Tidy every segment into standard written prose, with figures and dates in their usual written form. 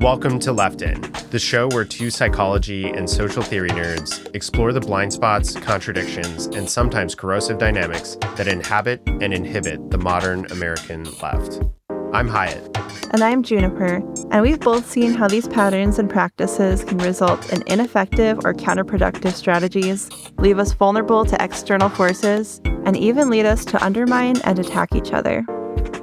Welcome to Left In, the show where two psychology and social theory nerds explore the blind spots, contradictions, and sometimes corrosive dynamics that inhabit and inhibit the modern American left. I'm Hyatt. And I'm Juniper, and we've both seen how these patterns and practices can result in ineffective or counterproductive strategies, leave us vulnerable to external forces, and even lead us to undermine and attack each other.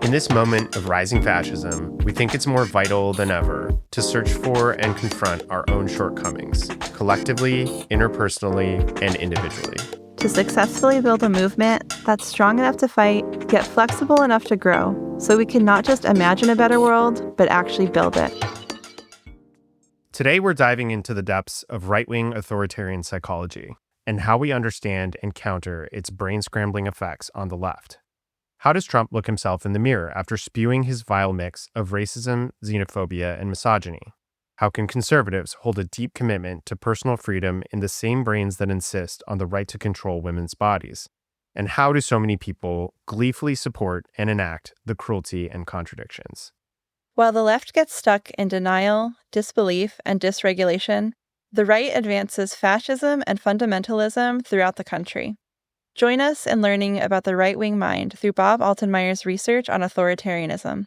In this moment of rising fascism, we think it's more vital than ever to search for and confront our own shortcomings, collectively, interpersonally, and individually. To successfully build a movement that's strong enough to fight, yet flexible enough to grow, so we can not just imagine a better world, but actually build it. Today, we're diving into the depths of right-wing authoritarian psychology and how we understand and counter its brain-scrambling effects on the left. How does Trump look himself in the mirror after spewing his vile mix of racism, xenophobia, and misogyny? How can conservatives hold a deep commitment to personal freedom in the same brains that insist on the right to control women's bodies? And how do so many people gleefully support and enact the cruelty and contradictions? While the left gets stuck in denial, disbelief, and dysregulation, the right advances fascism and fundamentalism throughout the country. Join us in learning about the right-wing mind through Bob Altemeyer's research on authoritarianism.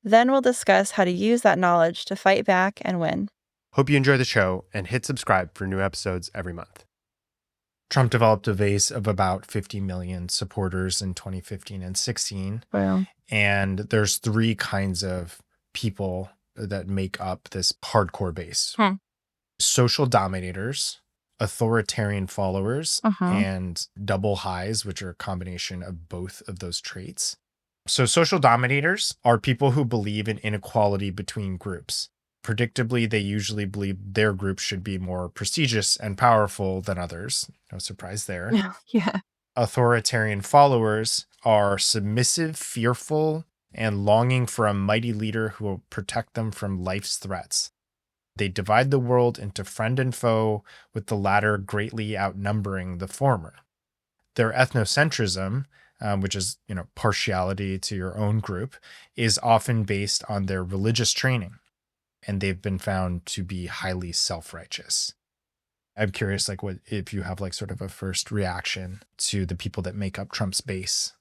Then we'll discuss how to use that knowledge to fight back and win. Hope you enjoy the show and hit subscribe for new episodes every month. Trump developed a base of about 50 million supporters in 2015 and 16. Wow. And there's three kinds of people that make up this hardcore base. Social dominators, authoritarian followers, and double highs, which are a combination of both of those traits. So social dominators are people who believe in inequality between groups. Predictably, they usually believe their group should be more prestigious and powerful than others. No surprise there. Yeah. Authoritarian followers are submissive, fearful, and longing for a mighty leader who will protect them from life's threats. They divide the world into friend and foe, with the latter greatly outnumbering the former. Their ethnocentrism, which is, partiality to your own group, is often based on their religious training, and they've been found to be highly self-righteous. I'm curious, what if you have sort of a first reaction to the people that make up Trump's base?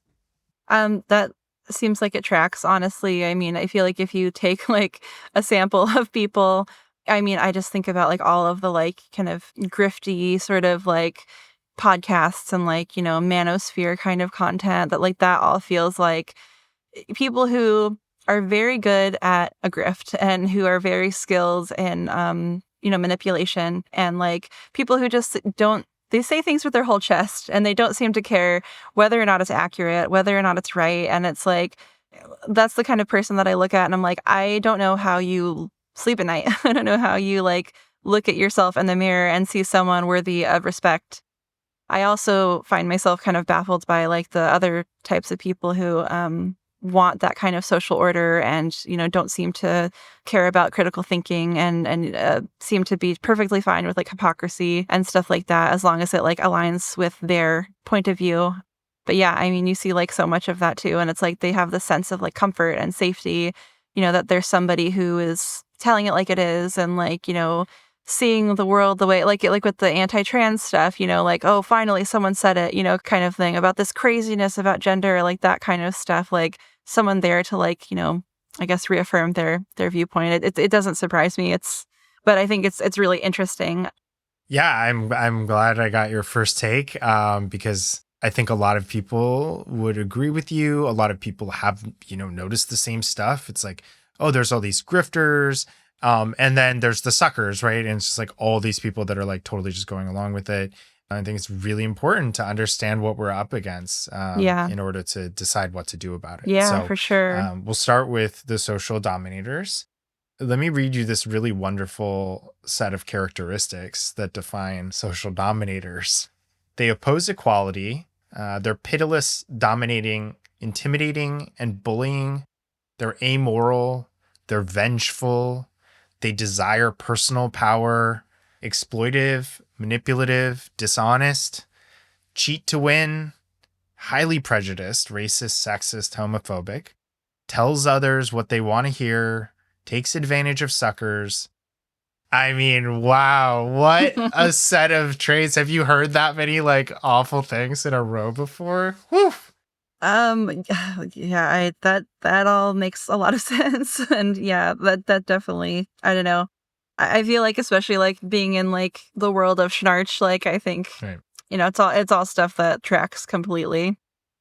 That seems like it tracks, honestly. I mean, I feel like if you take a sample of people, I just think about all of the kind of grifty sort of podcasts and manosphere kind of content that all feels like people who are very good at a grift and who are very skilled in manipulation, and people who just they say things with their whole chest and they don't seem to care whether or not it's accurate, whether or not it's right. And it's that's the kind of person that I look at and I'm I don't know how you sleep at night. I don't know how you look at yourself in the mirror and see someone worthy of respect. I also find myself kind of baffled by the other types of people who want that kind of social order and don't seem to care about critical thinking and seem to be perfectly fine with hypocrisy and stuff like that, as long as it aligns with their point of view. But yeah, you see so much of that too, and it's they have this sense of comfort and safety, that there's somebody who is telling it like it is, and seeing the world the way with the anti-trans stuff, oh, finally someone said it, kind of thing, about this craziness about gender, that kind of stuff, someone there to I guess reaffirm their viewpoint. It doesn't surprise me. But I think it's really interesting. Yeah, I'm glad I got your first take, because I think a lot of people would agree with you. A lot of people have, noticed the same stuff. It's oh, there's all these grifters. And then there's the suckers, right? And it's just all these people that are totally just going along with it. I think it's really important to understand what we're up against in order to decide what to do about it. Yeah, so, for sure. We'll start with the social dominators. Let me read you this really wonderful set of characteristics that define social dominators. They oppose equality. They're pitiless, dominating, intimidating, and bullying. They're amoral. They're vengeful. They desire personal power, exploitive, manipulative, dishonest, cheat to win, highly prejudiced, racist, sexist, homophobic, tells others what they want to hear, takes advantage of suckers. I mean, wow, what a set of traits. Have you heard that many like awful things in a row before? Whew. Yeah, that all makes a lot of sense. And yeah, that definitely, I don't know. I feel like, especially like being in like the world of Schnarch, like I think, Right. it's all stuff that tracks completely.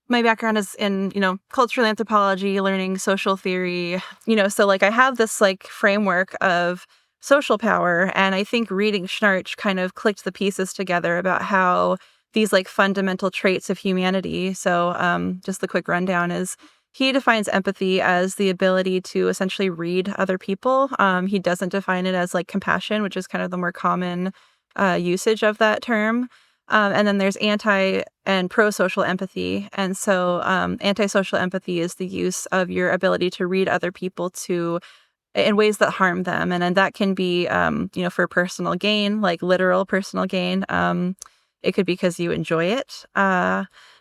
My background is in, cultural anthropology, learning social theory, so like I have this like framework of social power. And I think reading Schnarch kind of clicked the pieces together about how these like fundamental traits of humanity. So just the quick rundown is he defines empathy as the ability to essentially read other people. He doesn't define it as like compassion, which is kind of the more common usage of that term. And then there's anti and pro-social empathy. And so anti-social empathy is the use of your ability to read other people in ways that harm them. And that can be, for personal gain, like literal personal gain. It could be because you enjoy it.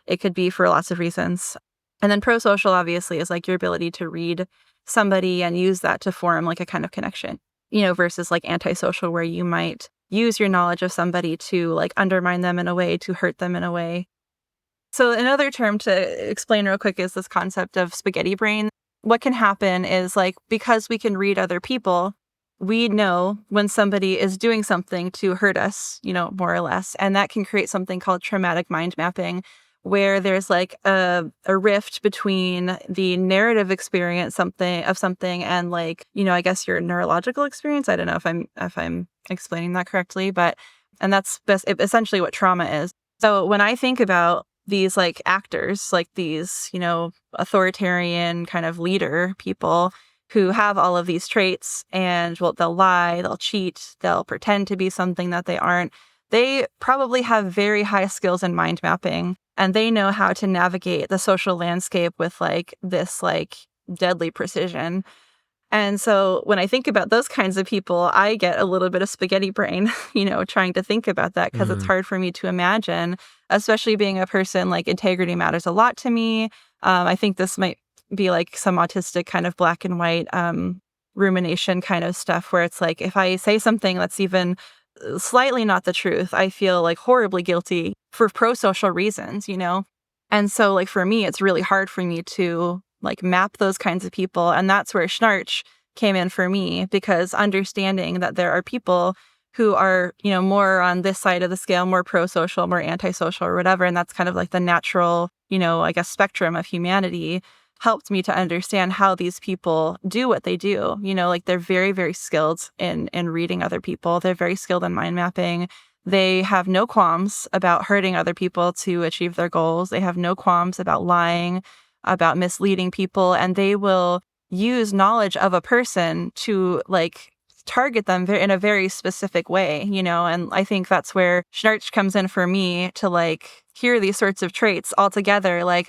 It could be for lots of reasons. And then pro-social, obviously, is like your ability to read somebody and use that to form like a kind of connection, versus like antisocial, where you might use your knowledge of somebody to like undermine them in a way, to hurt them in a way. So another term to explain real quick is this concept of spaghetti brain. What can happen is like, because we can read other people, we know when somebody is doing something to hurt us, more or less. And that can create something called traumatic mind mapping, where there's like a rift between the narrative experience something and like, I guess your neurological experience. I don't know if I'm explaining that correctly, and that's essentially what trauma is. So when I think about these like actors, like these, authoritarian kind of leader people who have all of these traits, and well, they'll lie, they'll cheat, they'll pretend to be something that they aren't. They probably have very high skills in mind mapping, and they know how to navigate the social landscape with like this like deadly precision. And so when I think about those kinds of people, I get a little bit of spaghetti brain, trying to think about that, because it's hard for me to imagine, especially being a person like integrity matters a lot to me. I think this might be like some autistic kind of black and white rumination kind of stuff, where it's like, if I say something that's even slightly not the truth, I feel like horribly guilty for pro-social reasons, And so like for me, it's really hard for me to like map those kinds of people. And that's where Schnarch came in for me, because understanding that there are people who are, more on this side of the scale, more pro-social, more antisocial or whatever. And that's kind of like the natural, I guess, spectrum of humanity, helped me to understand how these people do what they do. Like they're very, very skilled in reading other people. They're very skilled in mind mapping. They have no qualms about hurting other people to achieve their goals. They have no qualms about lying, about misleading people, and they will use knowledge of a person to like target them in a very specific way, and I think that's where Schnarch comes in for me, to like hear these sorts of traits all together. Like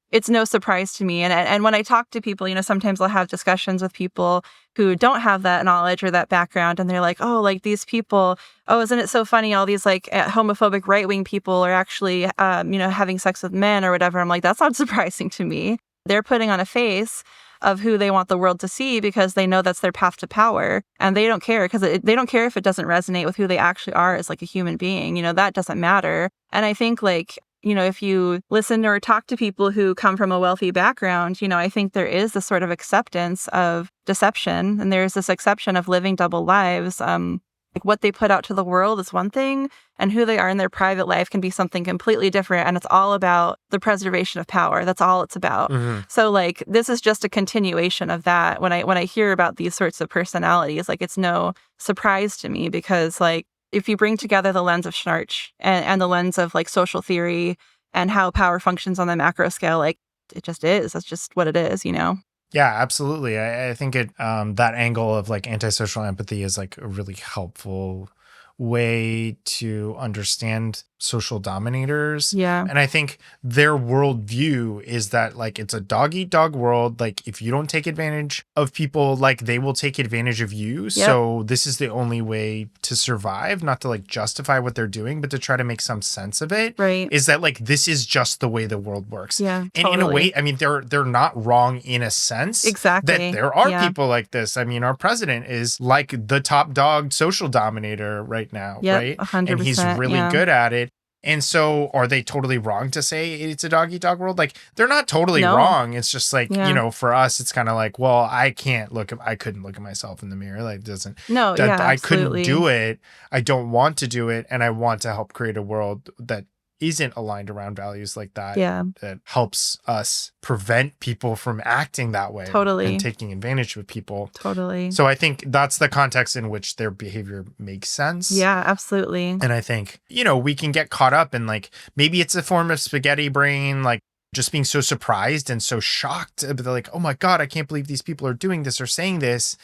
it's no surprise to me. And when I talk to people, sometimes I'll have discussions with people who don't have that knowledge or that background, and they're like, oh, like these people, oh, isn't it so funny? All these like homophobic right-wing people are actually, having sex with men or whatever. I'm like, that's not surprising to me. They're putting on a face of who they want the world to see, because they know that's their path to power, and they don't care, because they don't care if it doesn't resonate with who they actually are as like a human being. That doesn't matter. And I think like, if you listen or talk to people who come from a wealthy background, I think there is this sort of acceptance of deception, and there's this acceptance of living double lives. Like what they put out to the world is one thing, and who they are in their private life can be something completely different. And it's all about the preservation of power. That's all it's about. So like, this is just a continuation of that. When I hear about these sorts of personalities, like it's no surprise to me, because like, if you bring together the lens of Schnarch and the lens of like social theory and how power functions on the macro scale, like it just is. That's just what it is, Yeah, absolutely. I think that angle of like antisocial empathy is like a really helpful way to understand social dominators. Yeah. And I think their worldview is that like it's a dog eat dog world. Like if you don't take advantage of people, like they will take advantage of you. So this is the only way to survive, not to like justify what they're doing, but to try to make some sense of it. Right. Is that like this is just the way the world works. Yeah. And in a way, I mean, they're not wrong in a sense. Exactly. That there are people like this. I mean, our president is like the top dog social dominator right now, right? 100%. And he's really good at it. And so are they totally wrong to say it's a dog eat dog world? Like they're not totally wrong. It's just like, you know, for us, it's kind of like, well, I couldn't look at myself in the mirror. Like I couldn't do it. I don't want to do it. And I want to help create a world that isn't aligned around values like that. Yeah. That helps us prevent people from acting that way. Totally. And taking advantage of people. Totally. So I think that's the context in which their behavior makes sense. Yeah, absolutely. And I think, you know, we can get caught up in like, maybe it's a form of spaghetti brain, like just being so surprised and so shocked. They're like, oh my God, I can't believe these people are doing this or saying this.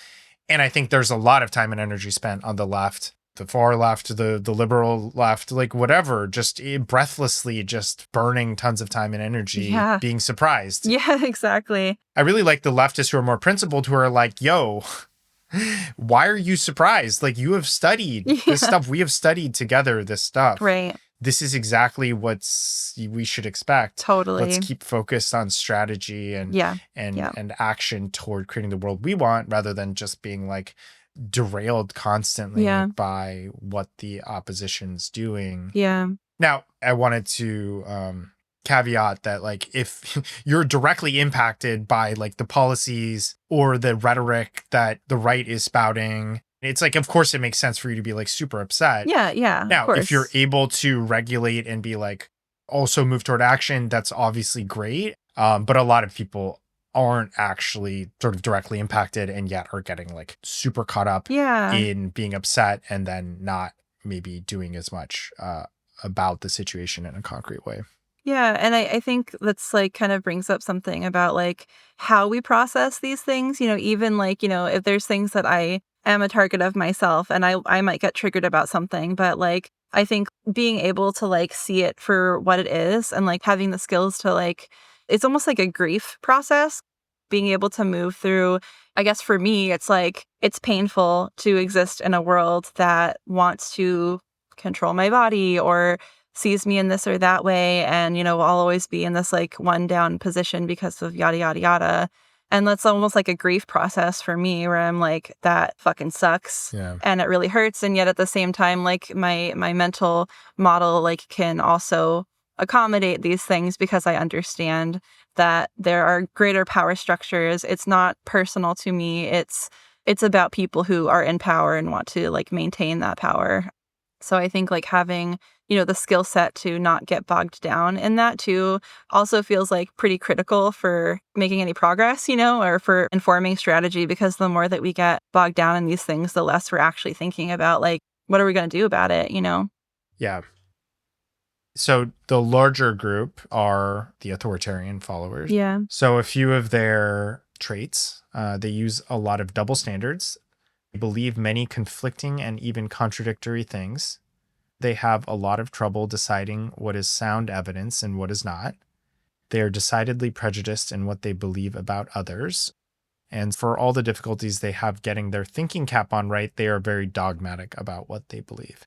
And I think there's a lot of time and energy spent on the left, the far left, the liberal left, like whatever, just breathlessly just burning tons of time and energy, being surprised. Yeah, exactly. I really like the leftists who are more principled, who are like, yo, why are you surprised? Like you have studied this stuff. We have studied together this stuff. Right. This is exactly what we should expect. Totally. Let's keep focused on strategy and action toward creating the world we want, rather than just being like derailed constantly by what the opposition's doing. Yeah. Now, I wanted to caveat that like if you're directly impacted by like the policies or the rhetoric that the right is spouting, it's like, of course, it makes sense for you to be like super upset. Yeah. Now, if you're able to regulate and be like also move toward action, that's obviously great. But a lot of people aren't actually sort of directly impacted and yet are getting like super caught up in being upset and then not maybe doing as much about the situation in a concrete way. Yeah. And I think that's like kind of brings up something about like how we process these things, you know, even like, you know, if there's things that I am a target of myself and I might get triggered about something, but like I think being able to like see it for what it is and like having the skills to like, it's almost like a grief process, being able to move through. I guess for me, it's like, it's painful to exist in a world that wants to control my body or sees me in this or that way. And, you know, I'll always be in this like one down position because of yada, yada, yada. And that's almost like a grief process for me where I'm like, that fucking sucks. Yeah. And it really hurts. And yet at the same time, like my mental model like can also accommodate these things because I understand that there are greater power structures. It's not personal to me. It's about people who are in power and want to like maintain that power. So I think like having, you know, the skill set to not get bogged down in that too also feels like pretty critical for making any progress, you know, or for informing strategy, because the more that we get bogged down in these things, the less we're actually thinking about like, what are we going to do about it, you know? Yeah. So the larger group are the authoritarian followers. Yeah. So a few of their traits, they use a lot of double standards. They believe many conflicting and even contradictory things. They have a lot of trouble deciding what is sound evidence and what is not. They are decidedly prejudiced in what they believe about others. And for all the difficulties they have getting their thinking cap on right, they are very dogmatic about what they believe.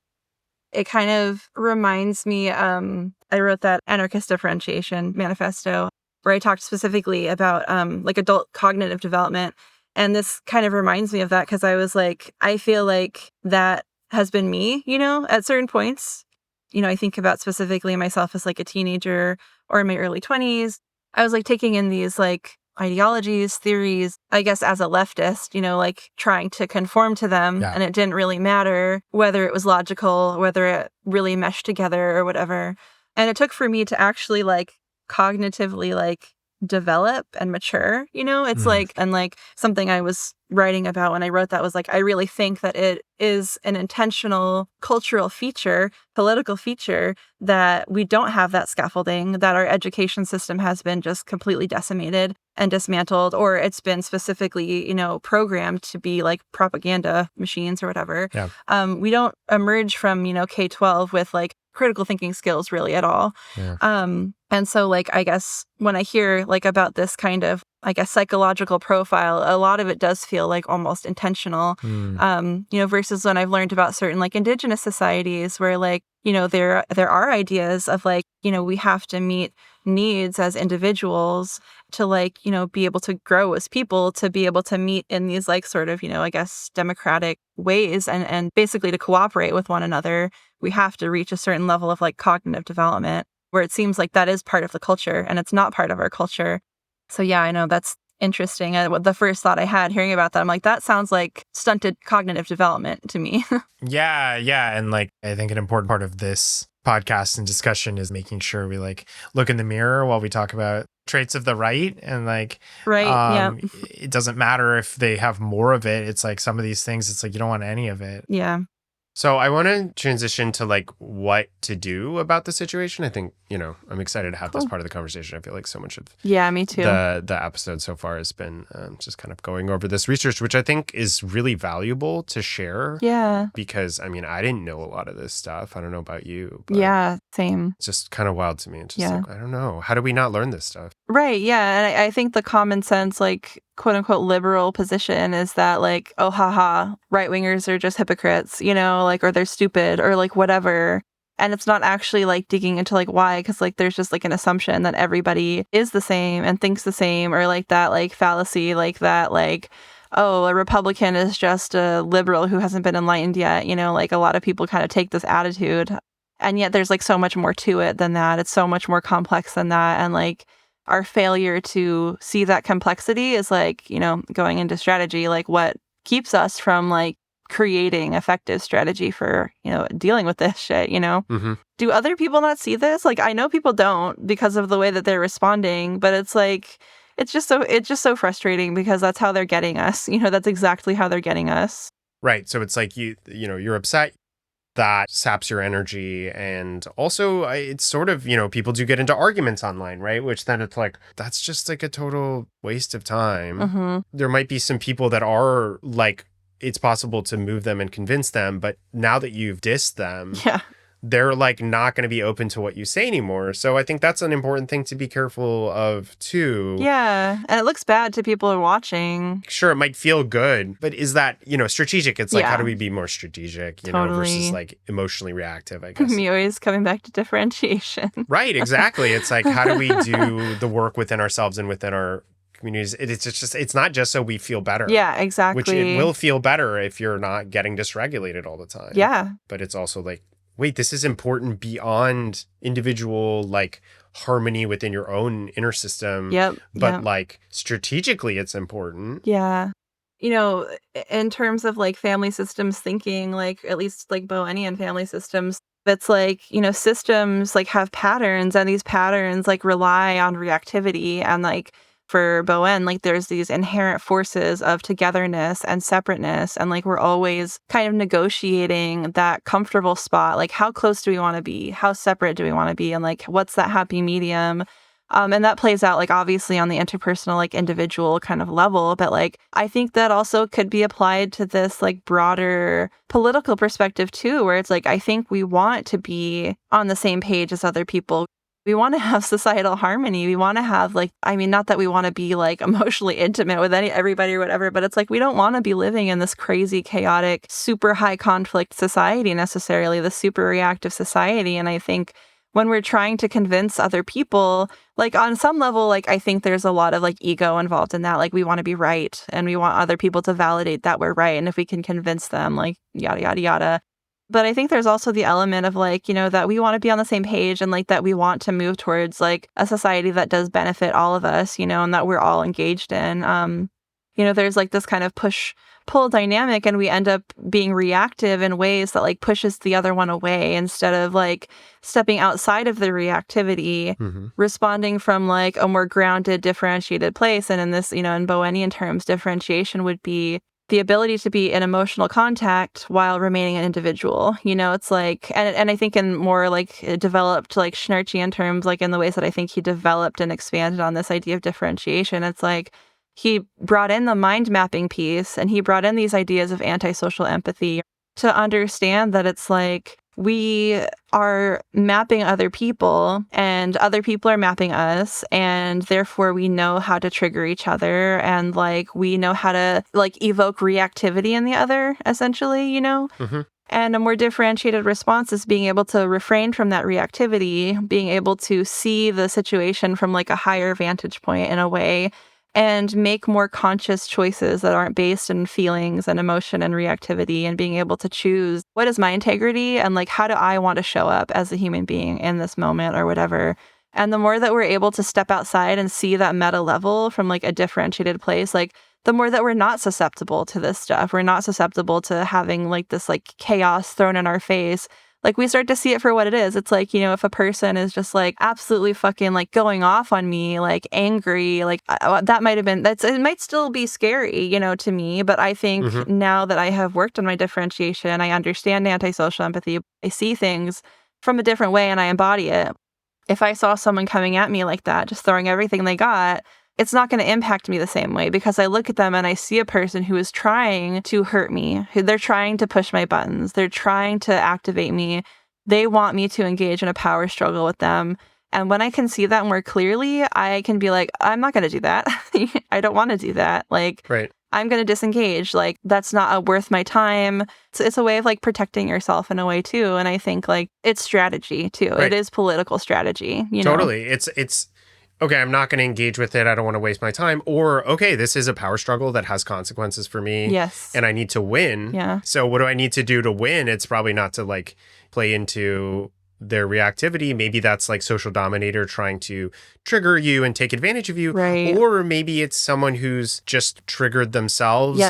It kind of reminds me, I wrote that anarchist differentiation manifesto where I talked specifically about like adult cognitive development. And this kind of reminds me of that because I was like, I feel like that has been me, you know, at certain points. You know, I think about specifically myself as like a teenager or in my early 20s. I was like taking in these like ideologies, theories, I guess as a leftist, you know, like trying to conform to them. Yeah. And it didn't really matter whether it was logical, whether it really meshed together or whatever. And it took for me to actually like cognitively like develop and mature, it's like, and like something I was writing about when I wrote that was like, I really think that it is an intentional cultural feature, political feature, that we don't have that scaffolding, that our education system has been just completely decimated and dismantled, or it's been specifically, programmed to be like propaganda machines or whatever. Yeah. We don't emerge from, K-12 with like critical thinking skills really at all. Yeah. And so like, I guess when I hear like about this kind of, I guess, psychological profile, a lot of it does feel like almost intentional, versus when I've learned about certain like indigenous societies where like, there are ideas of like, we have to meet needs as individuals to like, be able to grow as people, to be able to meet in these like sort of, I guess, democratic ways and basically to cooperate with one another. We have to reach a certain level of like cognitive development where it seems like that is part of the culture and it's not part of our culture. So yeah, I know that's interesting. And the first thought I had hearing about that, I'm like, that sounds like stunted cognitive development to me. Yeah. And like, I think an important part of this podcast and discussion is making sure we like look in the mirror while we talk about traits of the right. And like, right. It doesn't matter if they have more of it. It's like some of these things, it's like, you don't want any of it. Yeah. So I want to transition to like what to do about the situation. I think, I'm excited to have this part of the conversation. I feel like so much of me too. The episode so far has been just kind of going over this research, which I think is really valuable to share. Yeah. Because I didn't know a lot of this stuff. I don't know about you. But yeah, same. It's just kind of wild to me. It's just like, I don't know. How do we not learn this stuff? Right. Yeah. And I think the common sense, like, quote unquote, liberal position is that, like, oh, haha, right wingers are just hypocrites, like, or they're stupid or like whatever. And it's not actually like digging into like why, because like there's just like an assumption that everybody is the same and thinks the same, or like that like fallacy, like that, like, oh, a Republican is just a liberal who hasn't been enlightened yet. Like a lot of people kind of take this attitude. And yet there's like so much more to it than that. It's so much more complex than that. And like our failure to see that complexity is like, going into strategy, like what keeps us from like creating effective strategy for, dealing with this shit, Mm-hmm. Do other people not see this? Like, I know people don't because of the way that they're responding, but it's like, it's just so frustrating because that's how they're getting us. That's exactly how they're getting us. Right. So it's like, you're upset. That saps your energy. And also it's sort of, people do get into arguments online, right? Which then it's like, that's just like a total waste of time. Mm-hmm. There might be some people that are like, it's possible to move them and convince them. But now that you've dissed them, they're like not going to be open to what you say anymore. So I think that's an important thing to be careful of too. Yeah. And it looks bad to people who are watching. Sure, it might feel good, but is that, strategic? It's like, how do we be more strategic, versus like emotionally reactive, I guess. Me always coming back to differentiation. Right, exactly. It's like, how do we do the work within ourselves and within our communities? It's not just so we feel better. Yeah, exactly. Which it will feel better if you're not getting dysregulated all the time. Yeah. But it's also like, wait, this is important beyond individual, like, harmony within your own inner system. Yep. But, like, strategically, it's important. Yeah. In terms of, like, family systems thinking, like, at least, like, Bowenian family systems, it's like, systems, like, have patterns, and these patterns, like, rely on reactivity, and, like, for Bowen, like there's these inherent forces of togetherness and separateness. And like we're always kind of negotiating that comfortable spot. Like how close do we want to be? How separate do we want to be? And like what's that happy medium? And that plays out like obviously on the interpersonal, like individual kind of level. But like I think that also could be applied to this like broader political perspective too, where it's like I think we want to be on the same page as other people. We want to have societal harmony. We want to have like, not that we want to be like emotionally intimate with everybody or whatever, but it's like we don't want to be living in this crazy, chaotic, super high conflict society necessarily, the super reactive society. And I think when we're trying to convince other people, like on some level, like I think there's a lot of like ego involved in that. Like we want to be right and we want other people to validate that we're right. And if we can convince them, like yada, yada, yada. But I think there's also the element of like, that we want to be on the same page and like that we want to move towards like a society that does benefit all of us, and that we're all engaged in. there's like this kind of push-pull dynamic, and we end up being reactive in ways that like pushes the other one away instead of like stepping outside of the reactivity, responding from like a more grounded, differentiated place. And in this, in Bowenian terms, differentiation would be the ability to be in emotional contact while remaining an individual. It's like, and I think in more like developed like Schnarchian terms, like in the ways that I think he developed and expanded on this idea of differentiation, it's like he brought in the mind mapping piece, and he brought in these ideas of antisocial empathy to understand that it's like we are mapping other people and other people are mapping us, and therefore we know how to trigger each other, and like we know how to like evoke reactivity in the other, essentially, And a more differentiated response is being able to refrain from that reactivity, being able to see the situation from like a higher vantage point in a way, and make more conscious choices that aren't based in feelings and emotion and reactivity, and being able to choose what is my integrity and like how do I want to show up as a human being in this moment or whatever. And the more that we're able to step outside and see that meta level from like a differentiated place, like the more that we're not susceptible to this stuff, we're not susceptible to having like this like chaos thrown in our face. Like we start to see it for what it is. It's like, if a person is just like absolutely fucking like going off on me, like angry, like that might have been, it might still be scary, to me. But I think now that I have worked on my differentiation, I understand antisocial empathy. I see things from a different way and I embody it. If I saw someone coming at me like that, just throwing everything they got, it's not going to impact me the same way, because I look at them and I see a person who is trying to hurt me, who they're trying to push my buttons, they're trying to activate me, they want me to engage in a power struggle with them. And when I can see that more clearly, I can be like, I'm not going to do that. I don't want to do that. Like, Right. I'm going to disengage. Like, that's not worth my time. It's a way of like protecting yourself in a way too. And I think like it's strategy too. Right. It is political strategy. Totally. It's okay, I'm not going to engage with it. I don't want to waste my time. Or, okay, this is a power struggle that has consequences for me. Yes. And I need to win. Yeah. So what do I need to do to win? It's probably not to like play into their reactivity. Maybe that's like social dominator trying to trigger you and take advantage of you. Right. Or maybe it's someone who's just triggered themselves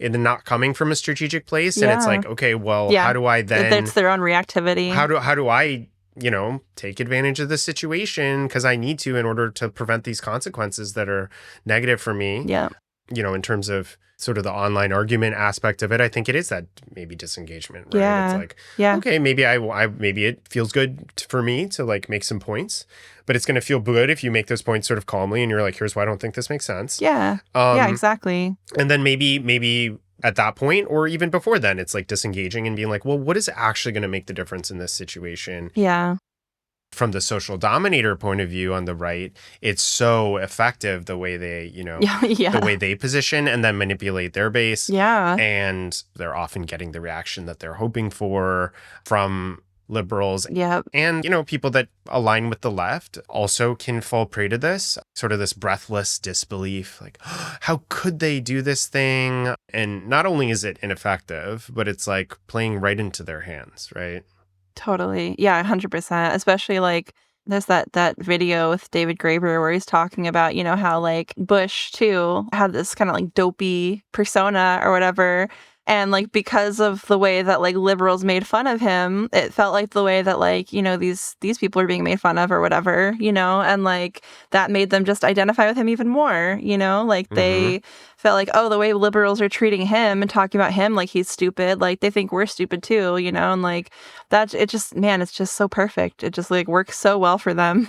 and not coming from a strategic place. And it's like, okay, well, how do I then... It's their own reactivity. How do I... take advantage of the situation because I need to in order to prevent these consequences that are negative for me. Yeah. In terms of sort of the online argument aspect of it, I think it is that maybe disengagement, right? Yeah. It's like, okay, maybe maybe it feels good for me to like make some points, but it's going to feel good if you make those points sort of calmly and you're like, here's why I don't think this makes sense. Yeah. Yeah, exactly. And then maybe at that point, or even before then, it's like disengaging and being like, well, what is actually going to make the difference in this situation? Yeah. From the social dominator point of view on the right, it's so effective the way they, the way they position and then manipulate their base. Yeah. And they're often getting the reaction that they're hoping for from liberals. Yeah. And, people that align with the left also can fall prey to this, sort of this breathless disbelief, like, oh, how could they do this thing? And not only is it ineffective, but it's like playing right into their hands, right? Totally. Yeah, 100%. Especially like there's that video with David Graeber where he's talking about, how like Bush too had this kind of like dopey persona or whatever. And like because of the way that like liberals made fun of him, it felt like the way that like, these people are being made fun of or whatever, and like that made them just identify with him even more, like they felt like, oh, the way liberals are treating him and talking about him like he's stupid, like they think we're stupid too, and like that, it just, man, it's just so perfect. It just like works so well for them,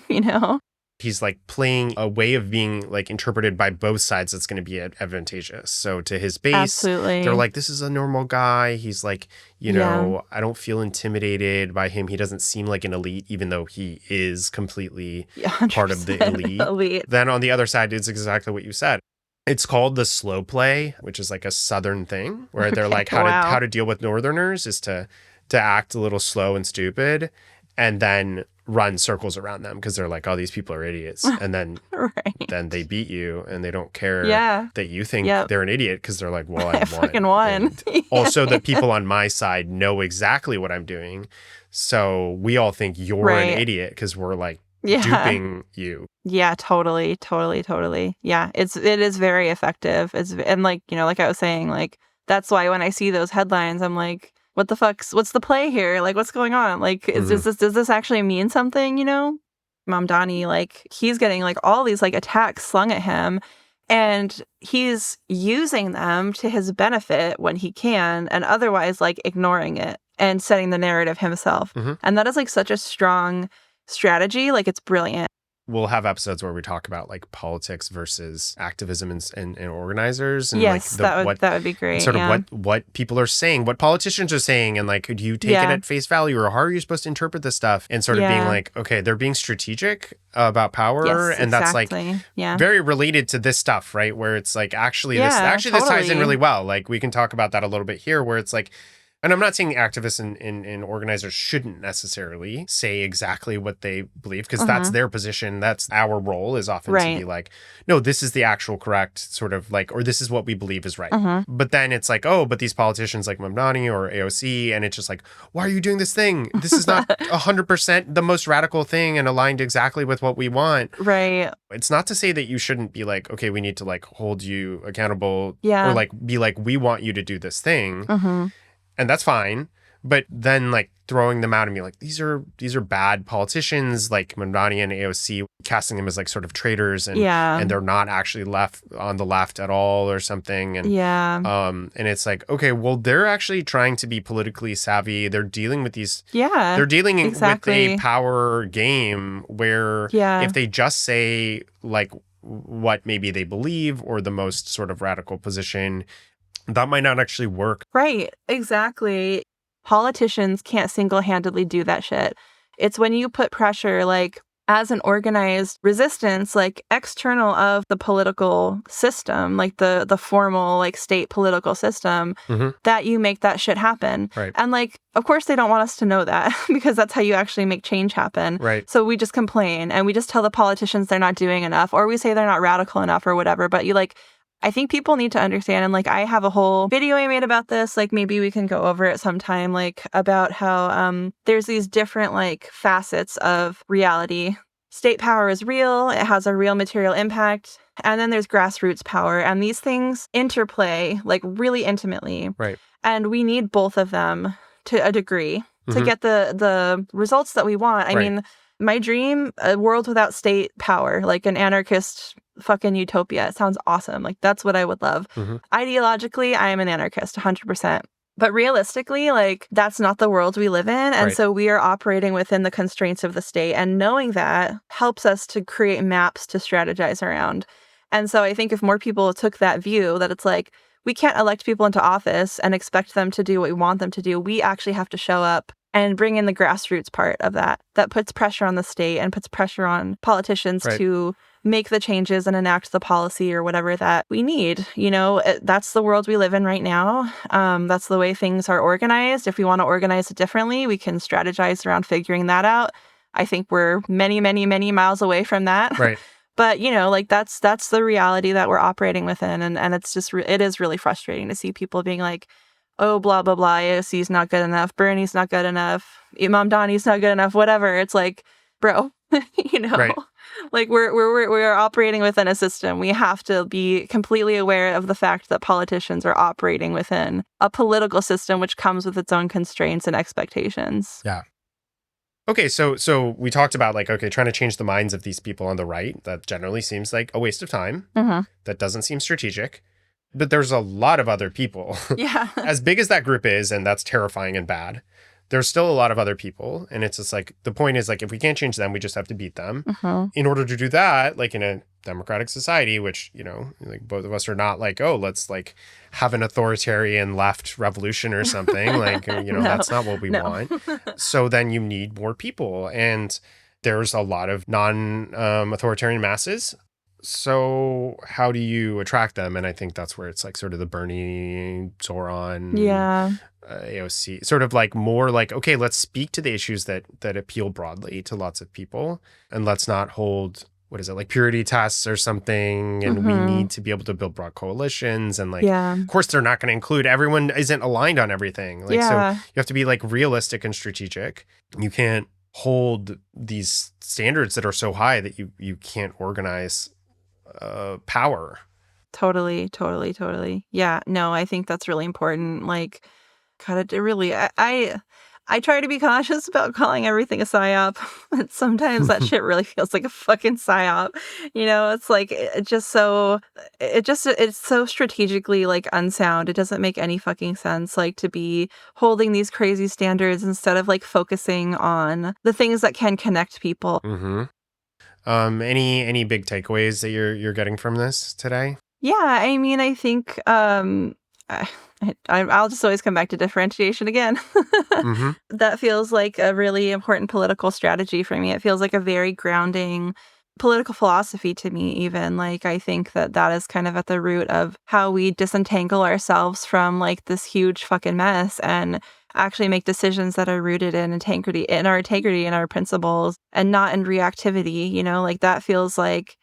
He's like playing a way of being like interpreted by both sides that's going to be advantageous. So to his base, absolutely, they're like, this is a normal guy. He's like, I don't feel intimidated by him. He doesn't seem like an elite, even though he is completely part of the elite. Then on the other side, it's exactly what you said. It's called the slow play, which is like a Southern thing where they're like, how to deal with Northerners is to act a little slow and stupid and then run circles around them because they're like, oh, these people are idiots. And then then they beat you and they don't care that you think they're an idiot because they're like, well, I fucking won. Also, the people on my side know exactly what I'm doing. So we all think you're an idiot because we're like duping you. Yeah, totally, totally, totally. Yeah, it is very effective. And like, like I was saying, like that's why when I see those headlines, I'm like, what's the play here? Like, what's going on? Like, does this actually mean something? Mamdani, like he's getting like all these like attacks slung at him, and he's using them to his benefit when he can, and otherwise like ignoring it and setting the narrative himself. And that is like such a strong strategy. Like, it's brilliant. We'll have episodes where we talk about like politics versus activism and organizers, and yes, like that would be great. Sort of what people are saying, what politicians are saying, and like, do you take it at face value, or how are you supposed to interpret this stuff? And sort of being like, okay, they're being strategic about power, Yes, and exactly. that's like very related to this stuff, right? Where it's like this ties in really well. Like we can talk about that a little bit here, where it's like. And I'm not saying activists and organizers shouldn't necessarily say exactly what they believe, because that's their position. That's our role, is often to be like, no, this is the actual correct sort of like, or this is what we believe is right. But then it's like, oh, but these politicians like Mamdani or AOC, and it's just like, why are you doing this thing? This is not 100% the most radical thing and aligned exactly with what we want. Right. It's not to say that you shouldn't be like, okay, we need to like hold you accountable or like be like, we want you to do this thing. And that's fine. But then like throwing them out and be like, these are bad politicians, like Mamdani and AOC, casting them as like sort of traitors, and they're not actually on the left at all or something. And and it's like, okay, well, they're actually trying to be politically savvy. They're dealing with these they're dealing with a power game where if they just say like what maybe they believe or the most sort of radical position, that might not actually work. Right. Exactly. Politicians can't single-handedly do that shit. It's when you put pressure, like, as an organized resistance, like, external of the political system, like the formal, like, state political system, that you make that shit happen. Right. And, like, of course they don't want us to know that, because that's how you actually make change happen. Right. So we just complain, and we just tell the politicians they're not doing enough, or we say they're not radical enough or whatever. But I think people need to understand, and like I have a whole video I made about this, like maybe we can go over it sometime, like about how there's these different like facets of reality. State power is real, it has a real material impact, and then there's grassroots power, and these things interplay like really intimately. Right. And we need both of them to a degree to get the results that we want. I mean, my dream, a world without state power, like an anarchist fucking utopia. It sounds awesome. Like, that's what I would love. Ideologically, I am an anarchist, 100%. But realistically, like, that's not the world we live in. And so we are operating within the constraints of the state. And knowing that helps us to create maps to strategize around. And so I think if more people took that view, that it's like, we can't elect people into office and expect them to do what we want them to do. We actually have to show up and bring in the grassroots part of that. That puts pressure on the state and puts pressure on politicians to make the changes and enact the policy or whatever that we need. That's the world we live in right now. That's the way things are organized. If we want to organize it differently, we can strategize around figuring that out. I think we're many, many, many miles away from that. Right. But, like that's the reality that we're operating within. And it's just, it is really frustrating to see people being like, oh, blah, blah, blah, AOC's not good enough, Bernie's not good enough, Mamdani's not good enough, whatever. It's like, bro, like we're operating within a system. We have to be completely aware of the fact that politicians are operating within a political system which comes with its own constraints and expectations. Yeah. Okay, so we talked about like, okay, trying to change the minds of these people on the right. That generally seems like a waste of time. That doesn't seem strategic. But there's a lot of other people. Yeah. As big as that group is, and that's terrifying and bad, there's still a lot of other people. And it's just like, the point is like, if we can't change them, we just have to beat them. In order to do that, like in a democratic society, which, like both of us are not like, oh, let's like have an authoritarian left revolution or something. Like, that's not what we want. So then you need more people. And there's a lot of non-authoritarian masses. So how do you attract them? And I think that's where it's like sort of the Bernie, Zoran, AOC, sort of like more like, okay, let's speak to the issues that appeal broadly to lots of people, and let's not hold, what is it, like purity tests or something. And we need to be able to build broad coalitions. And like, of course, they're not going to include, everyone isn't aligned on everything. Like, so you have to be like realistic and strategic. You can't hold these standards that are so high that you can't organize power. Totally, totally, totally. Yeah, no, I think that's really important. Like, God, it really, I try to be cautious about calling everything a psyop, but sometimes that shit really feels like a fucking psyop. It's like it's so strategically like unsound. It doesn't make any fucking sense like to be holding these crazy standards instead of like focusing on the things that can connect people. Mm-hmm. Any big takeaways that you're getting from this today? Yeah, I mean, I think I'll just always come back to differentiation again. Mm-hmm. That feels like a really important political strategy for me. It feels like a very grounding political philosophy to me, even. Like, I think that is kind of at the root of how we disentangle ourselves from like this huge fucking mess and actually make decisions that are rooted in integrity, and our principles, and not in reactivity. Like that feels like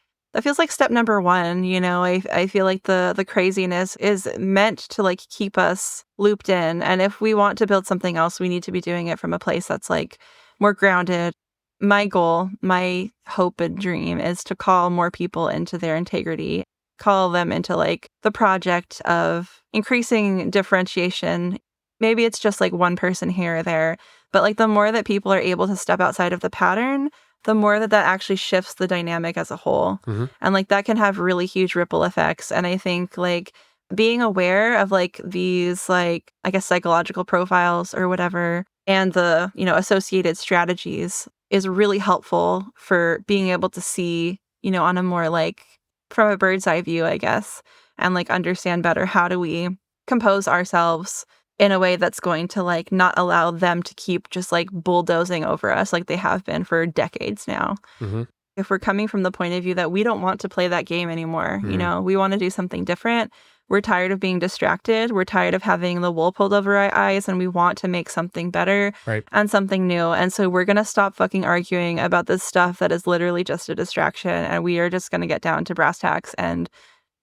step number one. I feel like the craziness is meant to like keep us looped in. And if we want to build something else, we need to be doing it from a place that's like more grounded. My goal, my hope and dream is to call more people into their integrity, call them into like the project of increasing differentiation. Maybe it's just like one person here or there, but like the more that people are able to step outside of the pattern, the more that actually shifts the dynamic as a whole. Mm-hmm. And like that can have really huge ripple effects. And I think like being aware of like these like, I guess, psychological profiles or whatever, and the, associated strategies is really helpful for being able to see, on a more like from a bird's eye view, I guess, and like understand better how do we compose ourselves in a way that's going to like not allow them to keep just like bulldozing over us like they have been for decades now. Mm-hmm. If we're coming from the point of view that we don't want to play that game anymore, Mm-hmm. we want to do something different. We're tired of being distracted. We're tired of having the wool pulled over our eyes, and we want to make something better Right. and something new. And so we're going to stop fucking arguing about this stuff that is literally just a distraction. And we are just going to get down to brass tacks and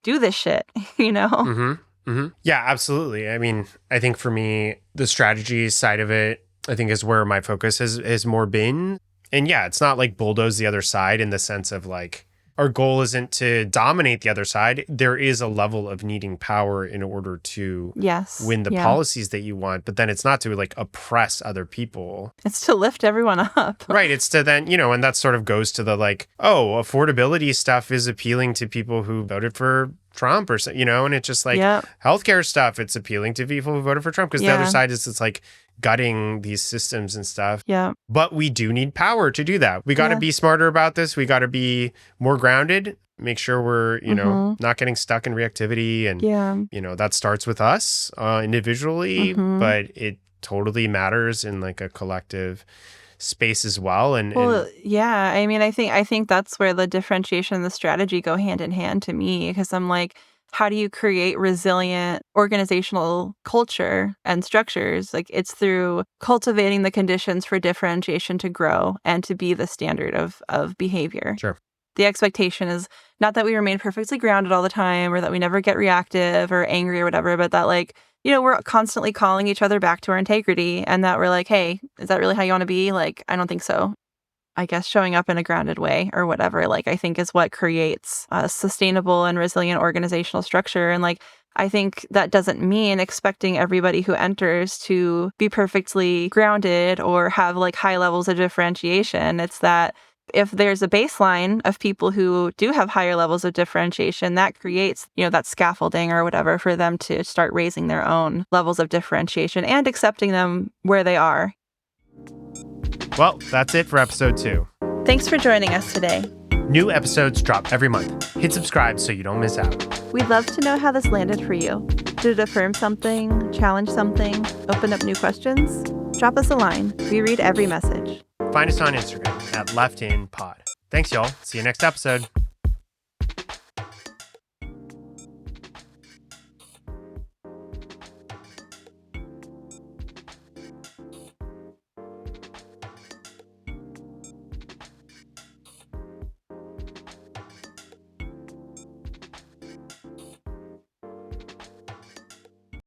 do this shit, Mm-hmm. Mm-hmm. Yeah, absolutely. I mean, I think for me, the strategy side of it, I think is where my focus has more been. And yeah, it's not like bulldoze the other side in the sense of like, our goal isn't to dominate the other side. There is a level of needing power in order to win the policies that you want, but then it's not to like oppress other people. It's to lift everyone up. Right. It's to then, and that sort of goes to the like, oh, affordability stuff is appealing to people who voted for Trump or something, and it's just like healthcare stuff. It's appealing to people who voted for Trump because the other side is it's like gutting these systems and stuff. Yeah. But we do need power to do that. We got to be smarter about this. We got to be more grounded, make sure we're, not getting stuck in reactivity. And, that starts with us individually, but it totally matters in like a collective space as well. I mean, I think that's where the differentiation and the strategy go hand in hand to me, because I'm like, how do you create resilient organizational culture and structures? Like, it's through cultivating the conditions for differentiation to grow and to be the standard of behavior. Sure. The expectation is not that we remain perfectly grounded all the time, or that we never get reactive or angry or whatever, but that like, we're constantly calling each other back to our integrity, and that we're like, hey, is that really how you want to be? Like, I don't think so. I guess showing up in a grounded way or whatever, like, I think is what creates a sustainable and resilient organizational structure. And like, I think that doesn't mean expecting everybody who enters to be perfectly grounded or have like high levels of differentiation. It's that if there's a baseline of people who do have higher levels of differentiation, that creates, that scaffolding or whatever for them to start raising their own levels of differentiation and accepting them where they are. Well, that's it for episode 2. Thanks for joining us today. New episodes drop every month. Hit subscribe so you don't miss out. We'd love to know how this landed for you. Did it affirm something, challenge something, open up new questions? Drop us a line. We read every message. Find us on Instagram at LeftInPod. Thanks, y'all. See you next episode.